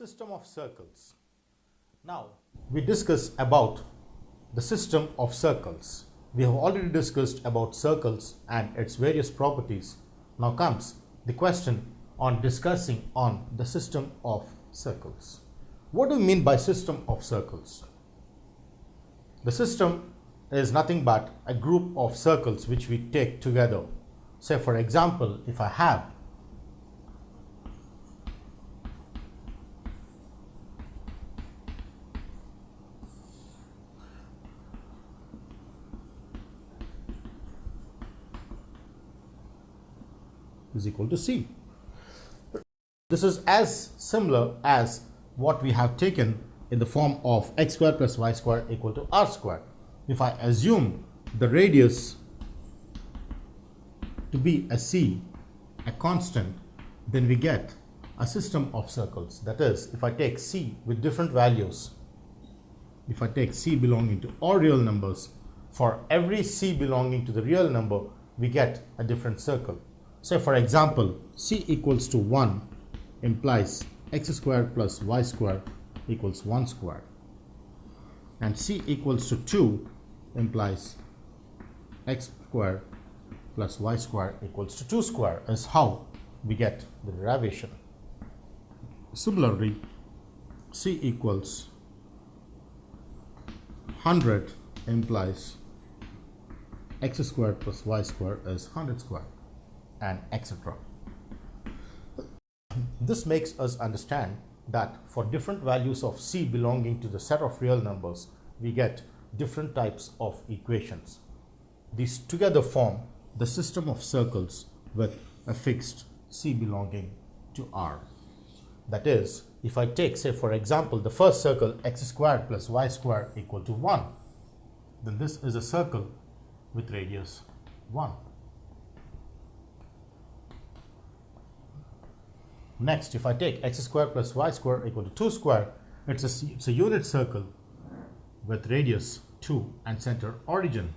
System of circles. Now we discuss about the system of circles. We have already discussed about circles and its various properties. Now comes the question on discussing on the system of circles. What do we mean by system of circles? The system is nothing but a group of circles which we take together. Say for example, if I have is equal to C. This is as similar as what we have taken in the form of x square plus y square equal to r square. If I assume the radius to be a C, a constant, then we get a system of circles. That is, if I take C with different values, if I take C belonging to all real numbers, for every C belonging to the real number, we get a different circle. So for example, C equals to 1 implies x squared plus y squared equals 1 squared. And C equals to 2 implies x squared plus y squared equals to 2 squared is how we get the derivation. Similarly, C equals 100 implies x squared plus y squared is 100 squared, and etc. This makes us understand that for different values of C belonging to the set of real numbers, we get different types of equations. These together form the system of circles with a fixed C belonging to R. That is, if I take, say for example, the first circle x squared plus y squared equal to 1, then this is a circle with radius 1. Next, if I take x squared plus y squared equal to 2 squared, it's a unit circle with radius 2 and center origin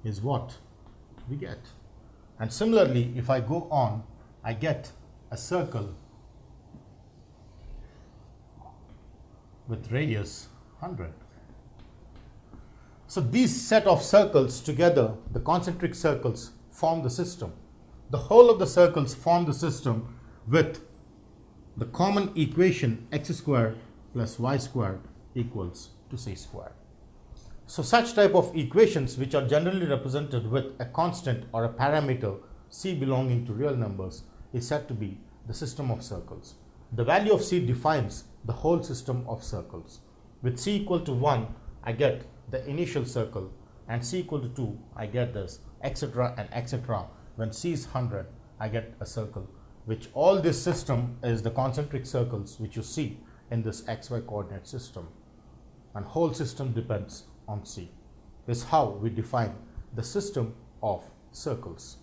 is what we get. And similarly, if I go on, I get a circle with radius 100. So these set of circles together, the concentric circles, form the system. The whole of the circles form the system with the common equation x squared plus y squared equals to c squared. So such type of equations, which are generally represented with a constant or a parameter c belonging to real numbers, is said to be the system of circles. The value of c defines the whole system of circles. With c equal to 1, I get the initial circle, and c equal to 2, I get this, etc. and etc. When c is 100, I get a circle, which all this system is the concentric circles which you see in this xy coordinate system, and whole system depends on C. This is how we define the system of circles,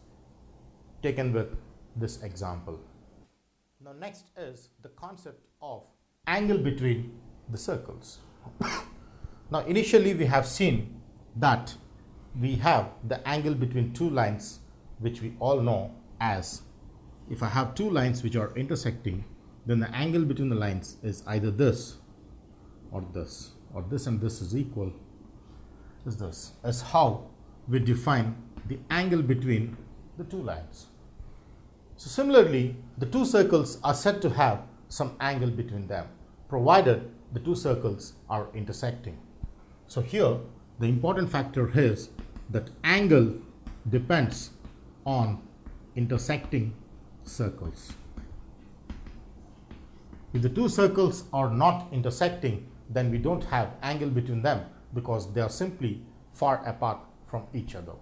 taken with this example. Now next is the concept of angle between the circles. Now initially we have seen that we have the angle between two lines, which we all know as, if I have two lines which are intersecting, then the angle between the lines is either this or this, or this and this is equal, is this. Is how we define the angle between the two lines. So similarly, the two circles are said to have some angle between them, provided the two circles are intersecting. So here the important factor is that angle depends on intersecting circles. If the two circles are not intersecting, then we don't have angle between them, because they are simply far apart from each other.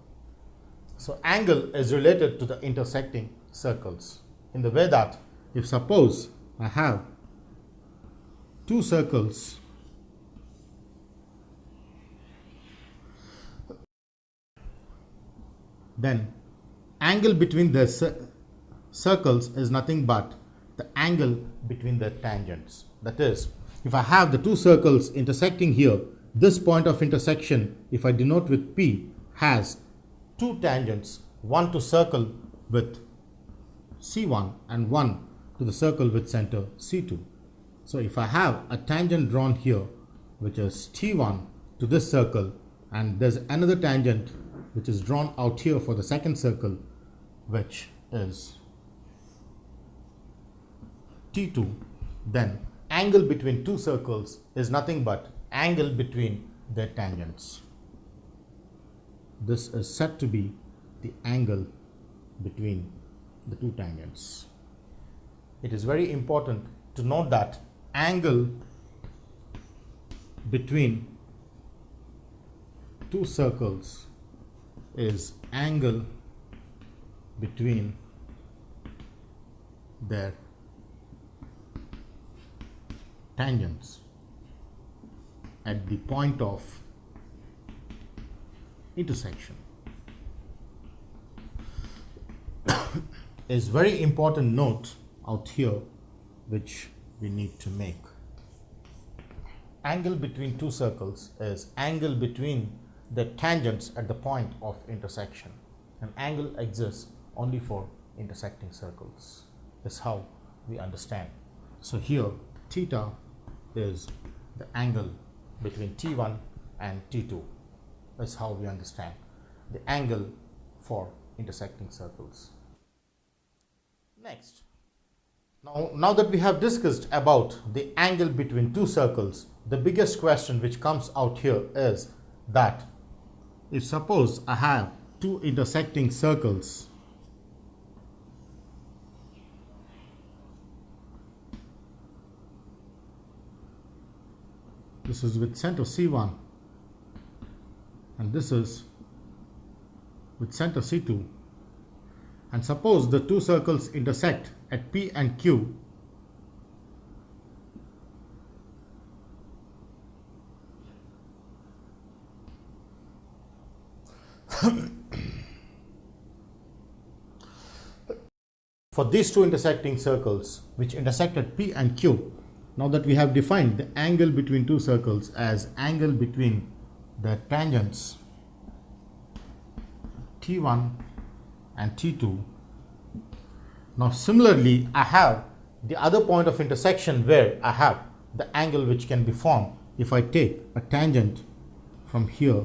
So angle is related to the intersecting circles in the way that, if suppose I have two circles then angle between the circles is nothing but the angle between the tangents. That is, if I have the two circles intersecting here, this point of intersection, if I denote with P, has two tangents, one to circle with C1 and one to the circle with center C2. So if I have a tangent drawn here, which is T1 to this circle, and there's another tangent which is drawn out here for the second circle, which is T2, then angle between two circles is nothing but angle between their tangents. This is said to be the angle between the two tangents. It is very important to note that angle between two circles is angle between their tangents at the point of intersection. Is very important note out here which we need to make. Angle between two circles is angle between the tangents at the point of intersection. An angle exists only for intersecting circles. Is how we understand. So here theta is the angle between T1 and T2. Is how we understand the angle for intersecting circles. Next, now that we have discussed about the angle between two circles, the biggest question which comes out here is that if suppose I have two intersecting circles, this is with center C1 and this is with center C2, and suppose the two circles intersect at P and Q, for these two intersecting circles which intersect at P and Q, now that we have defined the angle between two circles as angle between the tangents T1 and T2. Now similarly, I have the other point of intersection where I have the angle which can be formed if I take a tangent from here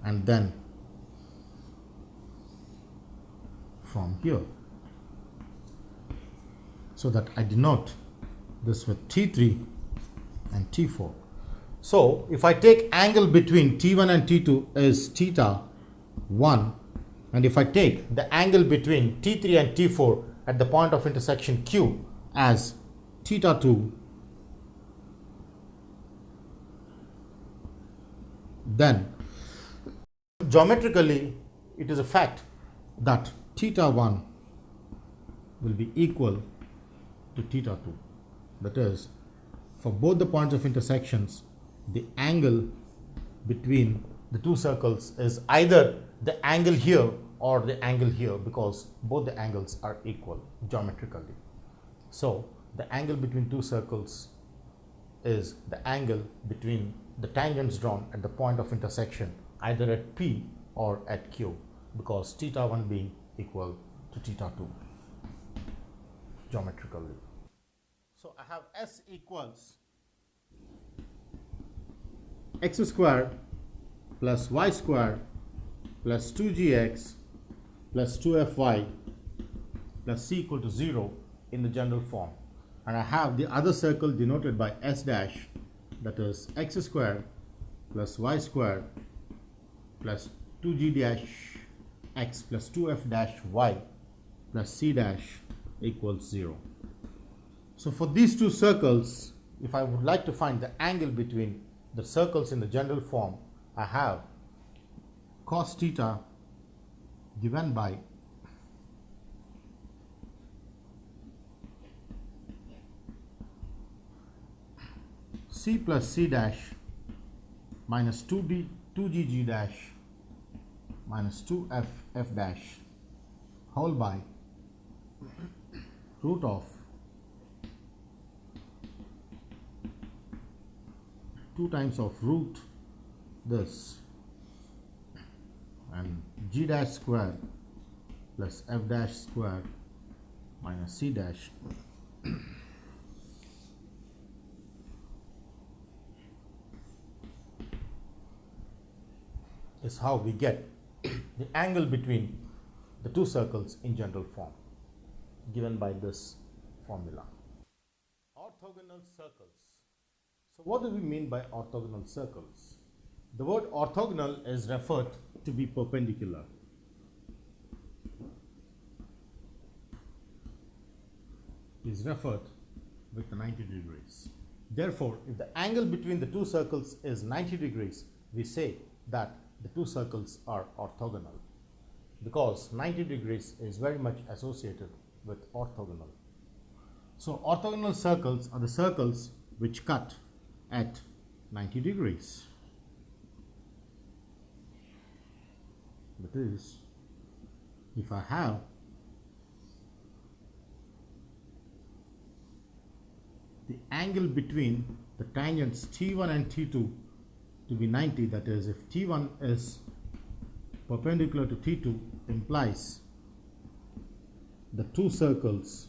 and then from here, so that I denote this with T3 and T4. So if I take angle between T1 and T2 is theta 1, and if I take the angle between T3 and T4 at the point of intersection Q as theta 2, then geometrically it is a fact that theta 1 will be equal to theta 2. That is, for both the points of intersections, the angle between the two circles is either the angle here or the angle here, because both the angles are equal geometrically. So the angle between two circles is the angle between the tangents drawn at the point of intersection either at P or at Q, because theta 1 being equal to theta 2 geometrically. So I have S equals x squared plus y squared plus 2gx plus 2fy plus c equal to 0 in the general form, and I have the other circle denoted by S dash, that is x squared plus y squared plus 2g dash x plus 2f dash y plus c dash equals 0. So for these two circles, if I would like to find the angle between the circles in the general form, I have cos theta given by c plus c dash minus 2gg dash minus 2f f dash whole by root of 2 times of root this and g dash squared plus f dash squared minus c dash is how we get the angle between the two circles in general form, given by this formula. Orthogonal circles. So what do we mean by orthogonal circles? The word orthogonal is referred to be perpendicular. Is referred with 90 degrees. Therefore, if the angle between the two circles is 90 degrees, we say that the two circles are orthogonal, because 90 degrees is very much associated with orthogonal. So orthogonal circles are the circles which cut at 90 degrees. That is, if I have the angle between the tangents T1 and T2 to be 90, that is, if T1 is perpendicular to T2, implies the two circles,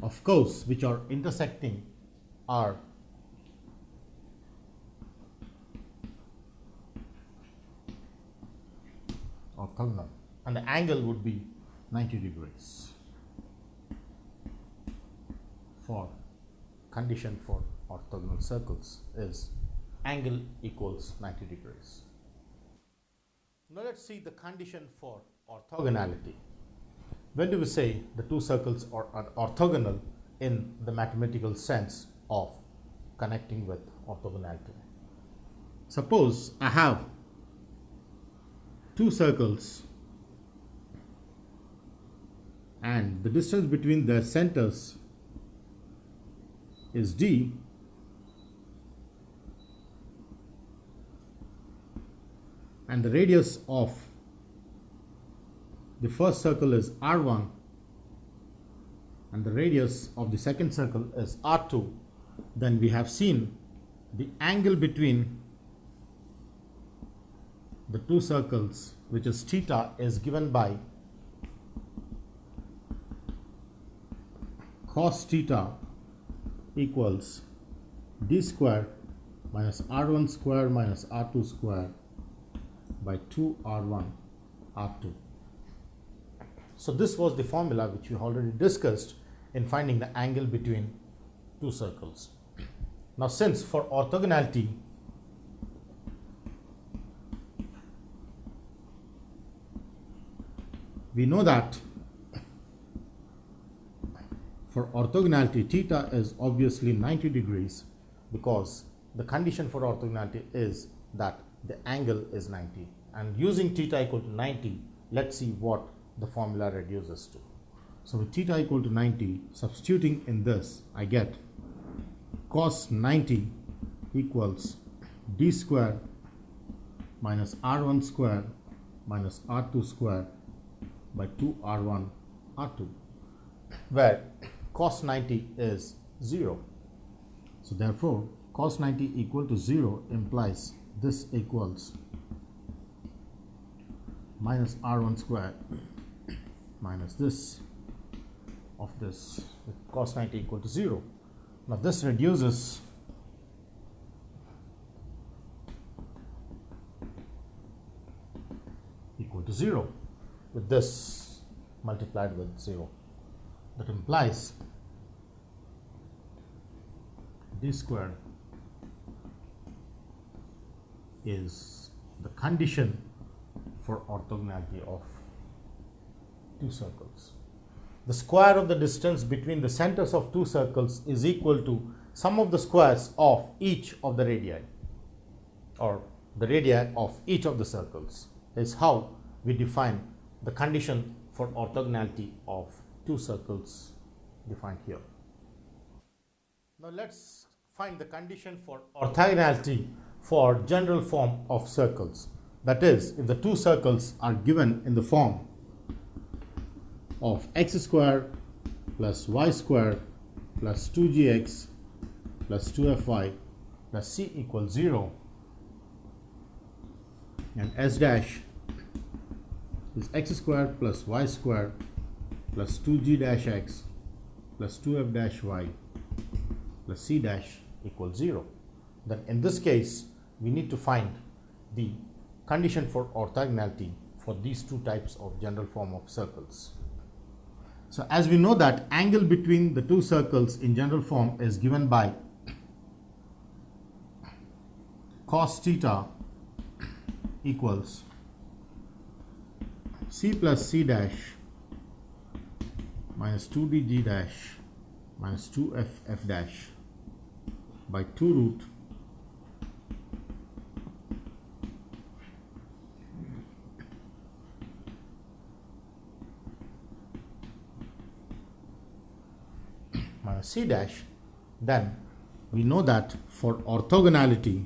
of course, which are intersecting are orthogonal, and the angle would be 90 degrees. For condition for orthogonal circles is angle equals 90 degrees. Now let's see the condition for orthogonality. When do we say the two circles are orthogonal in the mathematical sense of connecting with orthogonality? Suppose I have two circles and the distance between their centers is D, and the radius of the first circle is R1 and the radius of the second circle is R2, then we have seen the angle between the two circles, which is theta, is given by cos theta equals d square minus r1 square minus r2 square by 2r1 r2. So this was the formula which we already discussed in finding the angle between two circles. Now, since for orthogonality we know that for orthogonality theta is obviously 90 degrees, because the condition for orthogonality is that the angle is 90, and using theta equal to 90, let's see what the formula reduces to. So with theta equal to 90, substituting in this, I get cos 90 equals d square minus r1 square minus r2 square by 2r1 r2, where cos 90 is 0. So therefore cos 90 equal to 0 implies this equals minus r1 square minus this of this, with cos 90 equal to 0. Now this reduces equal to 0 with this multiplied with 0. That implies d square is the condition for orthogonality of two circles. The square of the distance between the centers of two circles is equal to sum of the squares of each of the radii, or the radii of each of the circles, is how we define the condition for orthogonality of two circles defined here. Now let's find the condition for orthogonality for general form of circles. That is, if the two circles are given in the form of x square plus y square plus 2gx plus 2fy plus c equals 0, and s dash is x square plus y square plus 2g dash x plus 2f dash y plus c dash equals 0, then in this case we need to find the condition for orthogonality for these two types of general form of circles. So as we know that angle between the two circles in general form is given by cos theta equals c plus c dash minus 2dg dash minus 2f f dash by 2 root minus c dash. Then we know that for orthogonality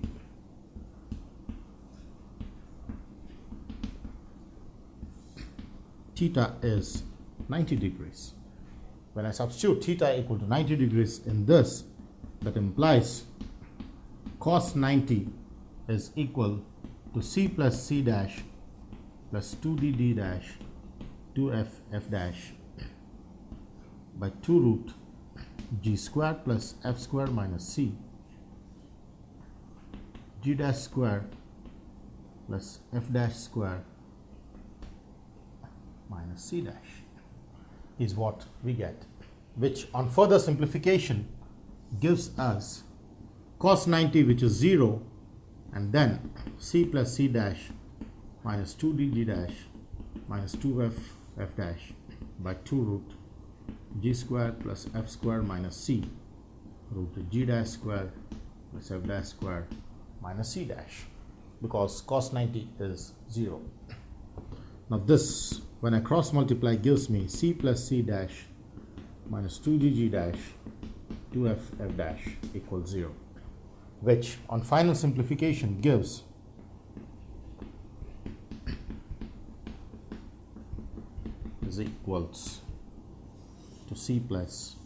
theta is 90 degrees. When I substitute theta equal to 90 degrees in this, that implies cos 90 is equal to c plus c dash plus 2dd dash 2f f dash by 2 root g square plus f square minus c g dash square plus f dash square minus c dash is what we get, which on further simplification gives us cos 90, which is 0, and then c plus c dash minus 2dg dash minus 2f f dash by 2 root g square plus f square minus c root g dash square plus f dash square minus c dash, because cos 90 is 0. Now this, when I cross multiply, gives me c plus c dash minus 2gg dash 2f f dash equals 0, which on final simplification gives is equals to c plus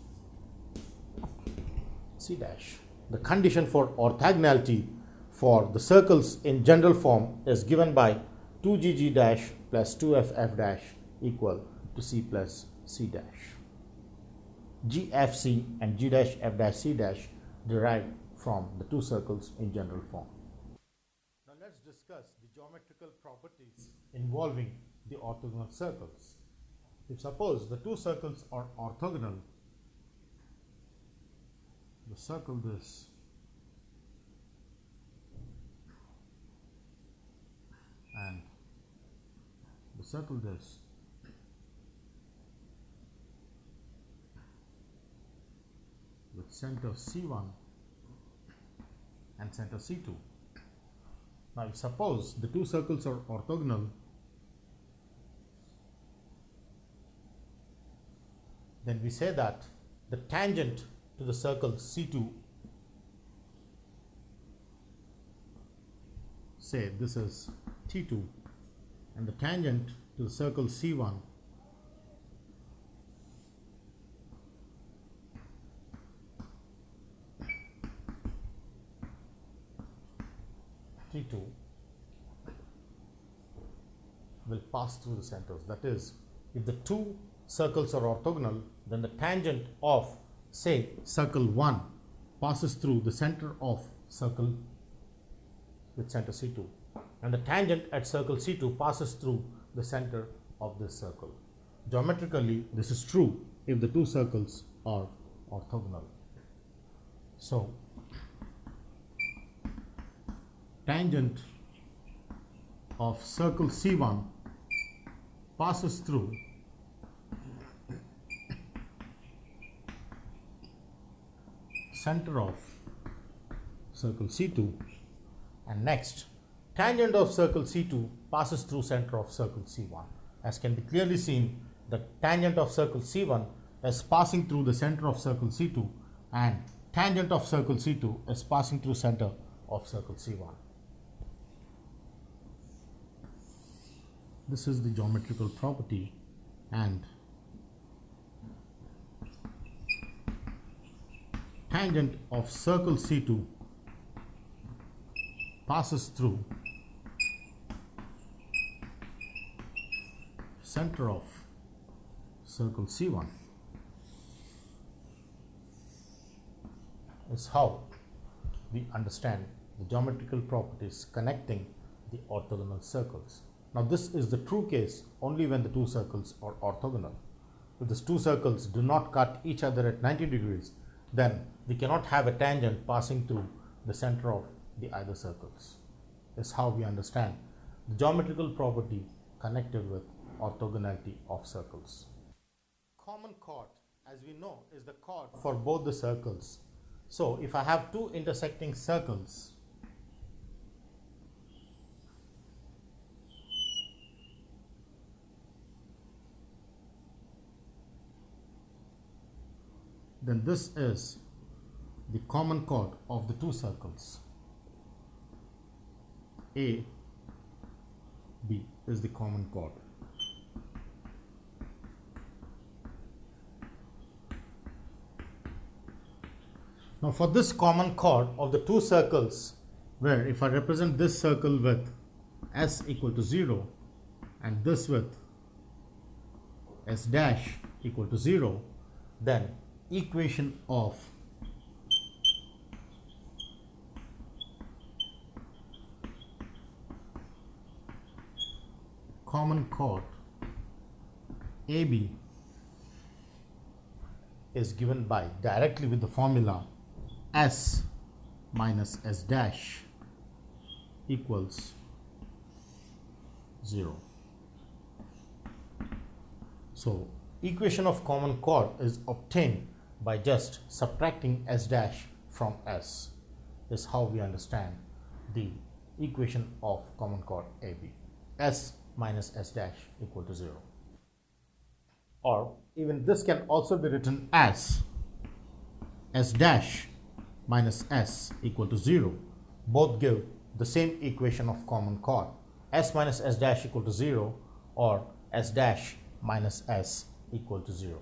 c dash. The condition for orthogonality for the circles in general form is given by 2gg dash plus 2f f dash equal to c plus c dash. G f c and g dash f dash c dash derived from the two circles in general form. Now let's discuss the geometrical properties involving the orthogonal circles. If suppose the two circles are orthogonal, the circle this and the circle this, with center C1 and center C2. Now if suppose the two circles are orthogonal, then we say that the tangent to the circle C2, say this is T2, and the tangent to the circle C1 T2 will pass through the centers. That is, if the two circles are orthogonal, then the tangent of, say, circle 1 passes through the center of circle with center C2, and the tangent at circle C2 passes through the center of this circle. Geometrically, this is true if the two circles are orthogonal. So, tangent of circle C1 passes through center of circle C2, and next tangent of circle C2 passes through center of circle C1. As can be clearly seen, the tangent of circle C1 is passing through the center of circle C2, and tangent of circle C2 is passing through center of circle C1. This is the geometrical property, and tangent of circle C2 passes through center of circle C1 is how we understand the geometrical properties connecting the orthogonal circles. Now this is the true case only when the two circles are orthogonal. If these two circles do not cut each other at 90 degrees, then we cannot have a tangent passing through the center of the either circles. This is how we understand the geometrical property connected with orthogonality of circles. Common chord, as we know, is the chord for both the circles. So if I have two intersecting circles, then this is the common chord of the two circles. A, B is the common chord. Now for this common chord of the two circles, where if I represent this circle with S equal to 0 and this with S dash equal to 0, then equation of common chord AB is given by directly with the formula S minus S dash equals 0. So equation of common chord is obtained by just subtracting S dash from S. This is how we understand the equation of common chord AB. S minus S dash equal to 0. Or even this can also be written as S dash minus S equal to 0. Both give the same equation of common chord. S minus S dash equal to 0 or S dash minus S equal to 0.